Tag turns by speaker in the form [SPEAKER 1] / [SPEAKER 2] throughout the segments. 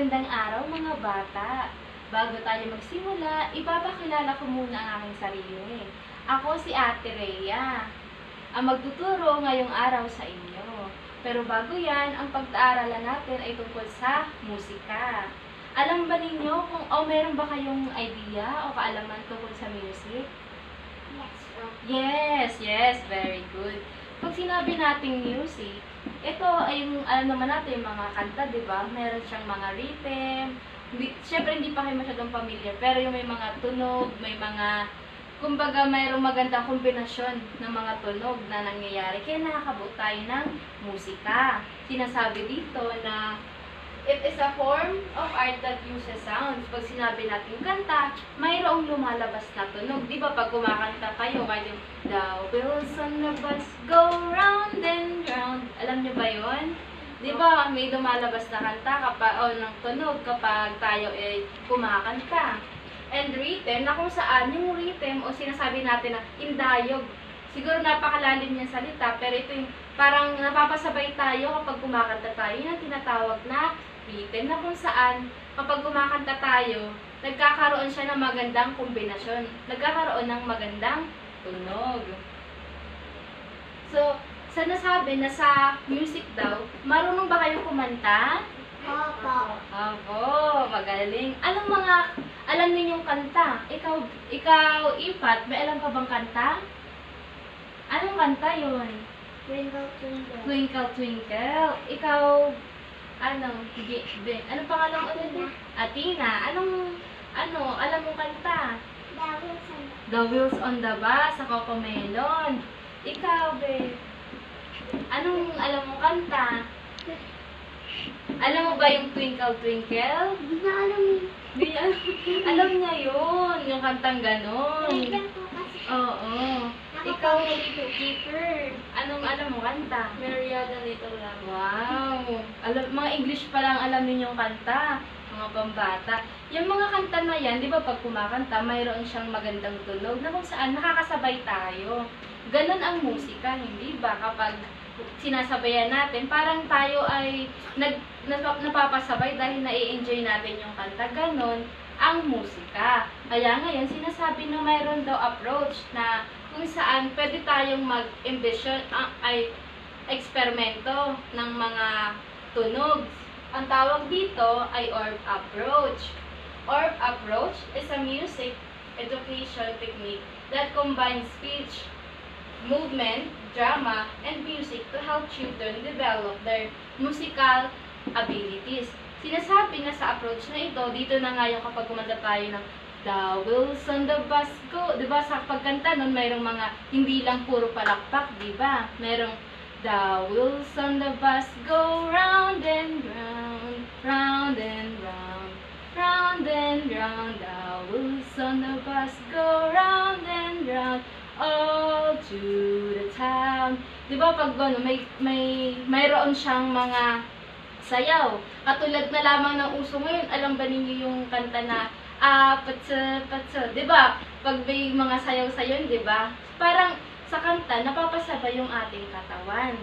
[SPEAKER 1] Magandang araw mga bata! Bago tayo magsimula, ipapakilala ko muna ang aking sarili. Ako si Ate Rhea, ang magtuturo ngayong araw sa inyo. Pero bago yan, ang pag-aaralan natin ay tungkol sa musika. Alam ba ninyo kung meron ba kayong idea o kaalaman tungkol sa music? Yes, very good. Pag sinabi nating music, ito ay yung, alam naman natin, yung mga kanta, di ba? Meron siyang mga rhythm. Siyempre, hindi pa kayo masyadong familiar, pero yung may mga tunog, may mga, kumbaga, mayroong magandang kombinasyon ng mga tunog na nangyayari. Kaya nakakabuo tayo ng musika. Sinasabi dito na it is a form of art that uses sounds. Pag sinabi natin kanta, mayroong lumalabas na tunog. Di ba pag kumakanta kayo, kayo, the wheels on the bus go round and round. Alam nyo ba yun? Di ba may lumalabas na kanta kapag, ng tunog kapag tayo ay kumakanta. And rhythm, na kung saan yung rhythm o sinasabi natin na indayog. Siguro napakalalim niyang salita, pero ito yung parang napapasabay tayo kapag kumakanta tayo. Yun ang tinatawag na rhythm, na kung saan kapag kumakanta tayo, nagkakaroon siya ng magandang kombinasyon. Nagkakaroon ng magandang tunog. So, sa nasabi na sa music daw, marunong ba kayo kumanta? Opo, magaling. Alam ninyong kanta? Ikaw, Ipat, may alam ka bang kanta? Anong kanta yun?
[SPEAKER 2] Twinkle, twinkle.
[SPEAKER 1] Twinkle, twinkle. Ikaw, anong pangalan ulit mo? Athena. Alam mong kanta? The Wheels on the Bus, sa Cocomelon. Ikaw, be. Alam mong kanta? Alam mo ba yung Twinkle, Twinkle?
[SPEAKER 2] Hindi na alam yun.
[SPEAKER 1] Alam niya yun, yung kantang ganon. Oo. Ikaw, Keeper. Alam mo kanta?
[SPEAKER 2] Mariana Little Lamb.
[SPEAKER 1] Wow! Mga English pa lang alam ninyong kanta, mga pambata. Yung mga kanta na yan, di ba pag kumakanta, mayroon siyang magandang tunog na kung saan nakakasabay tayo. Ganon ang musika, hindi ba? Kapag sinasabayan natin, parang tayo ay napapasabay dahil nai-enjoy natin yung kanta. Ganon ang musika. Kaya ngayon, sinasabi na mayroon daw approach na kung saan pwede tayong mag-envision ay eksperimento ng mga tunog. Ang tawag dito ay ORB approach. ORB approach is a music education technique that combines speech, movement, drama, and music to help children develop their musical abilities. Sinasabi na sa approach na ito, dito na nga yung kapag kumanta tayo ng The Wheels on the Bus go. Diba sa pagkanta nun, mayroong mga hindi lang puro palakpak, diba? Mayroong The wheels on the bus go round and round, round and round, round and round. The wheels on the bus go round and round, all to the town. Diba pag gano'n, mayroon siyang mga sayaw. Katulad na lamang ng uso ngayon, alam ba ninyo yung kanta na patsa, patsa, diba? Pag may mga sayaw-sayaw, diba? Parang sa kanta, napapasabay yung ating katawan.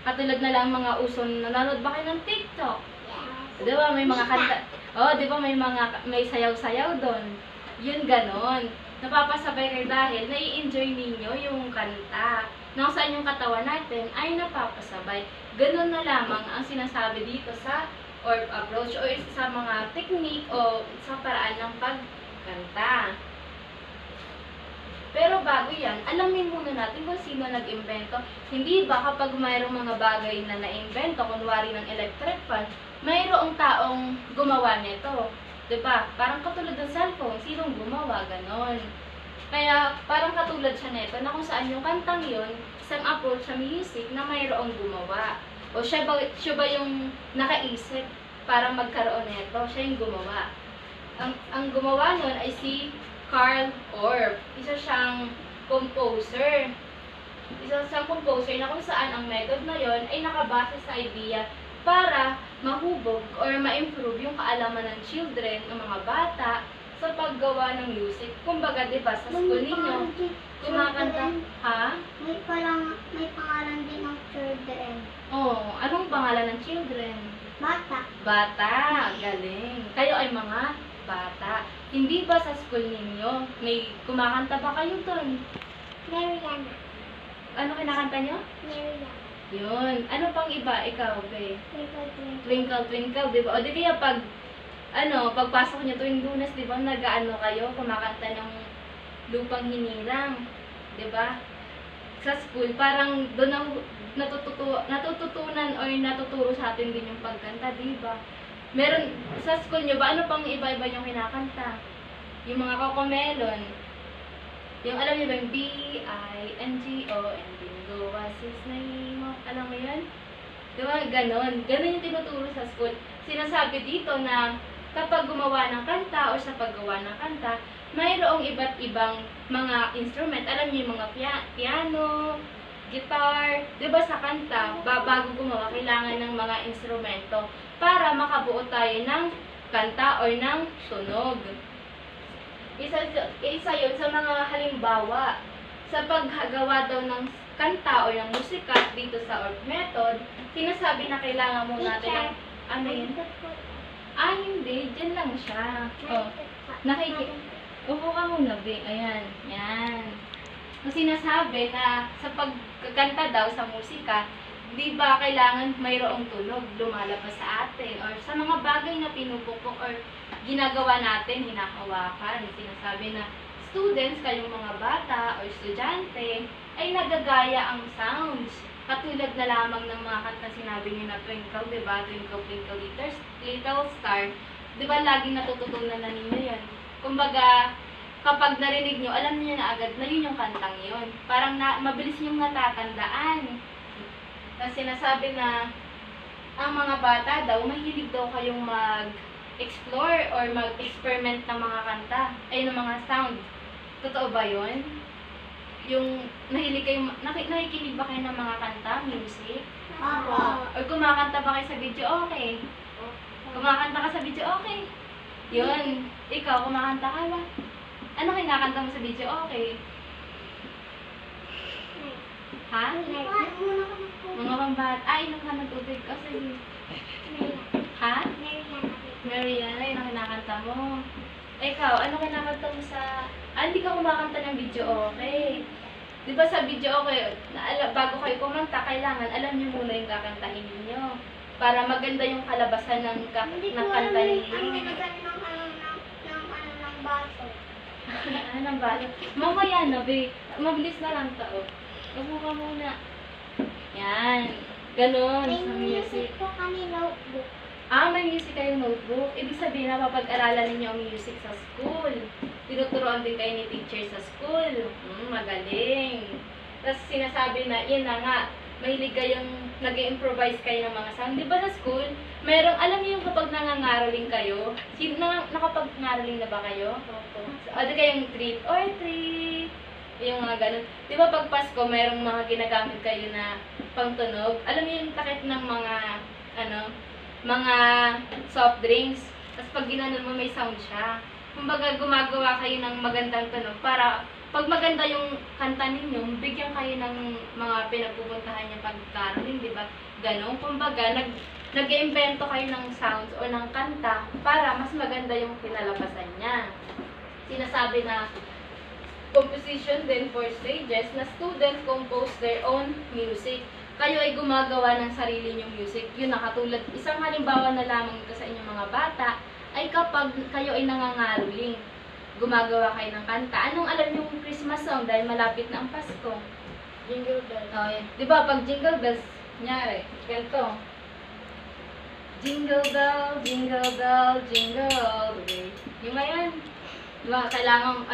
[SPEAKER 1] Katulad na lang mga uso, nanonood ba kayo ng TikTok?
[SPEAKER 2] Yes.
[SPEAKER 1] Diba? May mga kanta, diba may sayaw-sayaw doon. Yun ganon. Napapasabay kayo dahil nai-enjoy ninyo yung kanta. Nang saan yung katawan natin ay napapasabay. Ganon na lamang ang sinasabi dito sa ORB approach o sa mga technique o sa paraan ng pagkanta. Pero bago yan, alamin muna natin kung sino nag-imbento. Hindi ba kapag mayroong mga bagay na na-imbento, kunwari ng electric fan, mayroong taong gumawa nito. Diba? Parang katulad ng cellphone, sinong gumawa, ganon. Kaya parang katulad siya nito na kung saan yung kantang yun, isang approach sa music na mayroong gumawa. O siya ba yung nakaisip para magkaroon nito? Siya yung gumawa. Ang gumawa nun ay si Carl Orff. Isa siyang composer. Na kung saan ang method na yon ay nakabase sa idea para mahubog or ma-improve yung kaalaman ng children, ng mga bata, sa paggawa ng music. Kumbaga, di ba, sa school ninyo, kumakanta, ha?
[SPEAKER 2] May pangalan din ng children.
[SPEAKER 1] Anong pangalan ng children?
[SPEAKER 2] Bata.
[SPEAKER 1] Bata, galing. Kayo ay mga bata. Hindi ba sa school ninyo, may kumakanta ba kayo doon?
[SPEAKER 2] Mariana.
[SPEAKER 1] Ano kinakanta nyo?
[SPEAKER 2] Mariana.
[SPEAKER 1] Yun. Ano pang iba? Ikaw, be?
[SPEAKER 2] Twinkle, twinkle.
[SPEAKER 1] Twinkle, twinkle, di ba? O di kaya pagpasok nyo tuwing Lunes, di ba, nag-ano kayo, kumakanta ng lupang hinirang. Di ba? Sa school, parang doon ang natututunan or natuturo sa atin din yung pagkanta, di ba? Meron, sa school nyo ba, ano pang iba-iba yung kinakanta? Yung mga Cocomelon. Yung alam niyo ba yung B-I-N-G-O and bingo was his name. Alam mo yun? Diba? Ganon. Ganon yung tinuturo sa school. Sinasabi dito na kapag gumawa ng kanta o sa paggawa ng kanta, mayroong iba't ibang mga instrument. Alam niyo yung mga piano, guitar. Diba sa kanta, bago gumawa, kailangan ng mga instrumento para makabuo tayo ng kanta o ng tunog. Isa yun sa mga halimbawa sa paggagawa daw ng kanta o ng musika dito sa ORT method, sinasabi na kailangan mo natin ng ano yun? Hindi. Diyan lang siya. Upo ka muna, be. Ayan. Yan. Kasi sinasabi na sa pagkakanta daw sa musika, di ba kailangan mayroong tunog lumalabas sa atin or sa mga bagay na pinupukpok or ginagawa natin, hinahawakan. Sinasabi na students, kayong mga bata o estudyante, ay nagagaya ang sounds. Katulad na lamang ng mga kanta sinabi niyo na Twinkle, di ba? Twinkle, twinkle, little star. Di ba laging natututunan na ninyo yan? Kumbaga, kapag narinig nyo, alam niyo na agad na yun yung kantang yun. Parang mabilis niyong natatandaan. Tapos sinasabi na ang mga bata daw, mahilig daw kayong mag-explore or mag-experiment ng mga kanta, ay ng mga sound. Totoo ba yun? Yung nahilig kayo, nakikinig ba kayo ng mga kanta, music?
[SPEAKER 2] Opo.
[SPEAKER 1] Or kumakanta ba kayo sa video, okay? Kumakanta ka sa video, okay? Yun. Ikaw, kumakanta ka ba? Ano kinakanta mo sa video, okay? Ha? Mga pambat. Inom ka ng tubig kasi. Ha? Mariana, yun ang kinakanta mo. Ikaw, ano kinakanta mo sa... hindi ka kumakanta ng video, okay? Di ba sa video, okay, bago kayo kumanta, kailangan alam niyo muna yung kakantahin niyo. Para maganda yung kalabasan ng kanta ninyo.
[SPEAKER 2] ng baso.
[SPEAKER 1] Ano ng baso? Mamaya na, be. Mabilis na lang tao. Upo ka muna. Yan. Ganon
[SPEAKER 2] May
[SPEAKER 1] sa music.
[SPEAKER 2] music po kami notebook.
[SPEAKER 1] May music kayong notebook. Ibig sabihin na mapag-aralan ninyo ang music sa school. Tinuturoan din kayo ni teacher sa school. Magaling. Tapos sinasabi na, yun na nga, mahilig kayong nag-improvise kayo ng mga sound. Di ba sa school, merong, alam niyo yung kapag nangangaroling kayo, nakapag-ngaroling na ba kayo?
[SPEAKER 2] Opo.
[SPEAKER 1] O di kayong treat or treat. Yung mga ganun. Di ba pag Pasko, merong mga ginagamit kayo na pangtunog? Alam niyo yung takip ng mga soft drinks. Tapos pag ginanon mo, may sound siya. Kumbaga, gumagawa kayo ng magandang tunog para pag maganda yung kanta ninyo, bigyan kayo ng mga pinagpupuntahan niya pag-caroling, di ba? Ganon. Kumbaga, nag-iimbento kayo ng sounds o ng kanta para mas maganda yung pinalabasan niya. Sinasabi na composition din for stages na students compose their own music. Kayo ay gumagawa ng sarili nyong music. Yun, nakatulad, isang halimbawa na lamang ito sa inyong mga bata, ay kapag kayo ay nangangaroling, gumagawa kayo ng kanta. Anong alam yung Christmas song dahil malapit na ang Pasko?
[SPEAKER 2] Jingle bells.
[SPEAKER 1] Oh, yan. Di ba, pag jingle bells, nyari, ganito. Jingle bell, jingle bell, jingle all the way. Yung nga yan. Di ba, kailangan,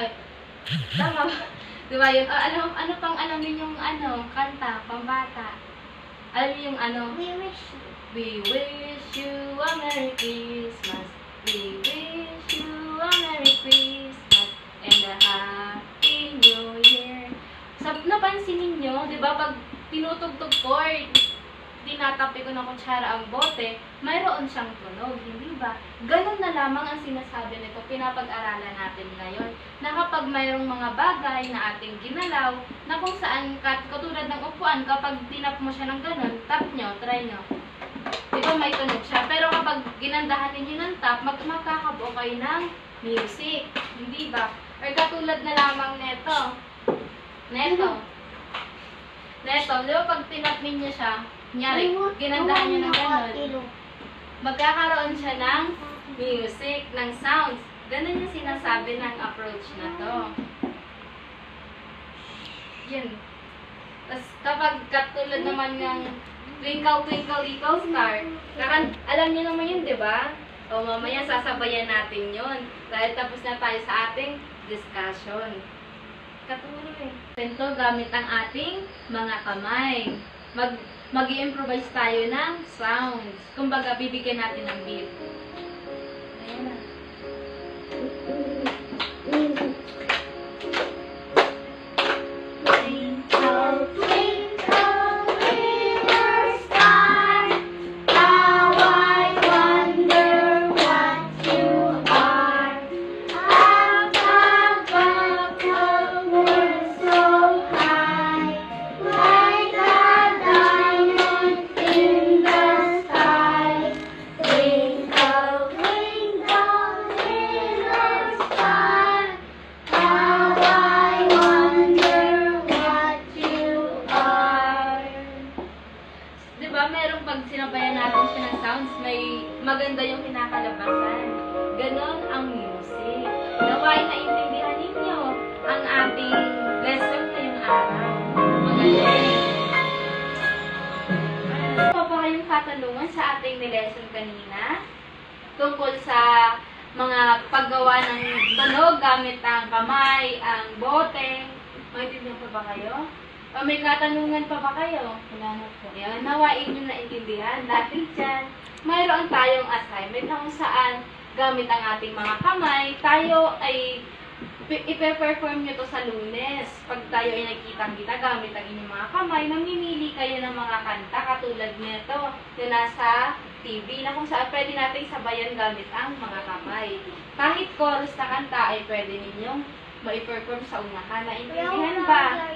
[SPEAKER 1] tama ba? Di ba yun? Ano pang alam niyo yung kanta, pambata? Alam niyo yung
[SPEAKER 2] We wish you.
[SPEAKER 1] We wish you a Merry Christmas. We wish you a Merry Christmas and a Happy New Year. Napansin ninyo, di ba, pag tinutugtog ko or tinatapi ko ng kutsara ang bote, mayroon siyang tunog, hindi ba? Ganun na lamang ang sinasabi nito, pinapag-aralan natin ngayon, na kapag mayroong mga bagay na ating ginalaw, na kung saan, katulad ng upuan, kapag tinap mo siya ng ganun, tap nyo, try nyo. Di ba may tunog siya? Pero ginandahan ninyo ng top, magkakabuo kayo ng music. Hindi ba? Or katulad na lamang neto. Neto, di ba pag tinap ninyo siya, kunyari, ginandahan nyo ng gano'n, magkakaroon siya ng music, ng sounds. Ganun yung sinasabi ng approach na to. Yun. Tapos kapag katulad naman ng Twinkle Twinkle Little Star, alam niyo naman yun, di ba? O mamaya sasabayan natin yun. Dahil tapos na tayo sa ating discussion. Katulad eh. Ito gamit ang ating mga kamay. Mag-i-improvise tayo ng sounds. Kumbaga, bibigyan natin ng beat. Ayan na.
[SPEAKER 2] Twinkle, twinkle, little star, how I wonder what you are. Up above the world so high, like a diamond in the sky. Twinkle, twinkle, little star, how I wonder what you are.
[SPEAKER 1] Diba, merong pag sinabayan natin siya ng sounds, may maganda yung kinakalabasan. Ganon ang music. Naway naintindihan ninyo ang ating lesson ngayong araw. Magaling. Ano pa ba kayong katanungan sa ating lesson kanina? Tungkol sa mga paggawa ng tunog gamit ang kamay, ang bote. Maintindihan pa ba kayo? O may katanungan pa ba kayo?
[SPEAKER 2] Wala na po.
[SPEAKER 1] Yan, nawain nyo naintindihan. Dahil dyan, mayroon tayong assignment na kung saan gamit ang ating mga kamay, tayo ay ipe-perform nyo to sa Lunes. Pag tayo ay nagkitang-kita gamit ang inyong mga kamay, namimili kayo ng mga kanta katulad nito na nasa TV na kung saan pwede natin sabayan gamit ang mga kamay. Kahit chorus na kanta ay pwede ninyong ma-perform sa unahan. Naintindihan ba?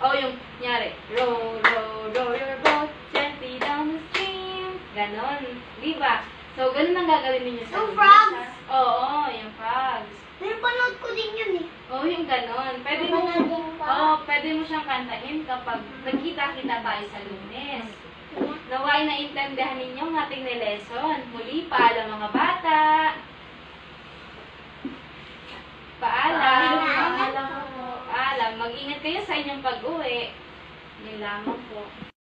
[SPEAKER 1] O yung, nyari, row, row, row your boat gently down the stream. Ganon. Di ba? So, ganun ang gagawin ninyo sa
[SPEAKER 2] Yung
[SPEAKER 1] Lunes,
[SPEAKER 2] frogs?
[SPEAKER 1] ha? Oo, yung frogs.
[SPEAKER 2] Pinapanood ko din yun eh.
[SPEAKER 1] Oo, yung ganon. Pwede mo, pwede mo siyang kantahin kapag nagkita-kita tayo sa Lunes. Naway na intindihan ninyo ang ating lesson. Muli, paalam mga bata. Paalam.
[SPEAKER 2] Paalam.
[SPEAKER 1] Paalam. Mag-ingat kayo sa inyong pag-uwi. Yun lamang po.